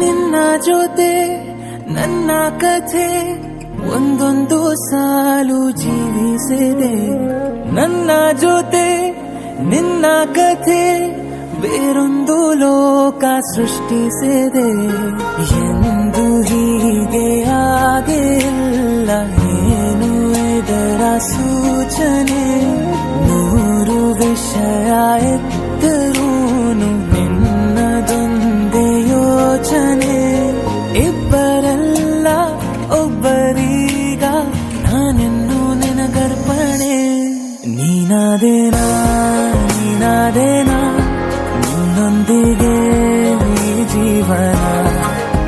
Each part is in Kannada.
ನಿನ್ನ ಜೊತೆ ನನ್ನ ಕಥೆ ಒಂದೊಂದು ಸಾಲು ಜೀವಿಸಿದೆ. ನನ್ನ ಜೊತೆ ನಿನ್ನ ಕಥೆ ಬೇರೊಂದು ಲೋಕ ಸೃಷ್ಟಿಸಿದೆ. ಎಂದು ಹೀಗೆ ಆಗಿಲ್ಲ, ಏನು ಇದರ ಸೂಚನೆ? ನೂರು ವಿಷಯ ಎತ್ತರೂನು ನಿನ್ನದೊಂದೇ ಯೋಚನೆ. ಇಬ್ಬರಲ್ಲ ಒಬ್ಬರೀಗ ನಾನೆನ್ನು ನಿನಗರ್ಪಣೆ. ನೀನಾದೇನಾ ನೀನಾದೇನಾ ನಿನ್ನೊಂದಿಗೆ ಈ ಜೀವನ.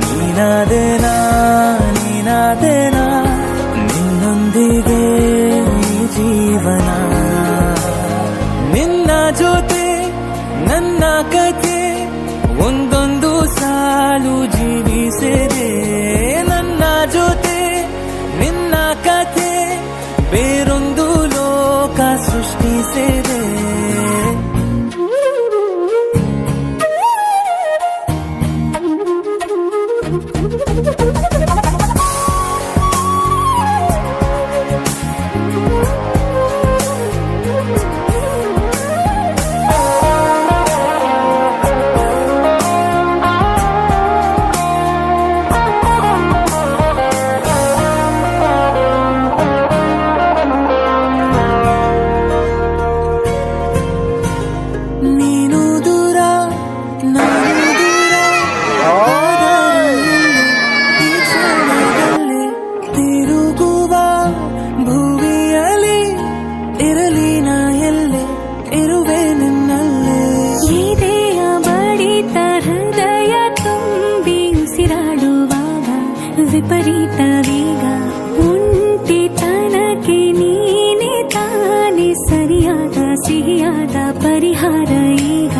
ನೀನಾದೇನಾ ನೀನಾದೇನಾ ನಿನ್ನೊಂದಿಗೆ ಈ ಜೀವನ. ನಿನ್ನ ಜೊತೆ ನನ್ನ ಕಥೆ ಒಂದೊಂದು ಸಾಲು ಜೀವಿಸಿದೆ. ನನ್ನ ಜೊತೆ ನಿನ್ನ ಕಥೆ ಬೇರೊಂದು ಲೋಕ ಸೃಷ್ಟಿಸಿದೆ. ನೀನು ದೂರ ನಾನು ದೂರ ಈ ಕ್ಷಣದಲ್ಲಿ ತಿರುಗುವ ಭುವಿಯಲ್ಲಿ ಇರಲಿ ನಾ ಎಲ್ಲೆ ಇರುವೆ ನಿನ್ನಲ್ಲೇ. ಎದೆಯ ಬಡಿತ ಹೃದಯ ತುಂಬಿ ಉಸಿರಾಡುವಾಗ ವಿಪರೀತ ವೇಗ. ಒಂಟಿತನಕ್ಕೆ ನೀನೆ ತಾನೆ ಸರಿಯಾದ ಸಿಹಿಯಾದ ಪರಿಹಾರ ಈಗ.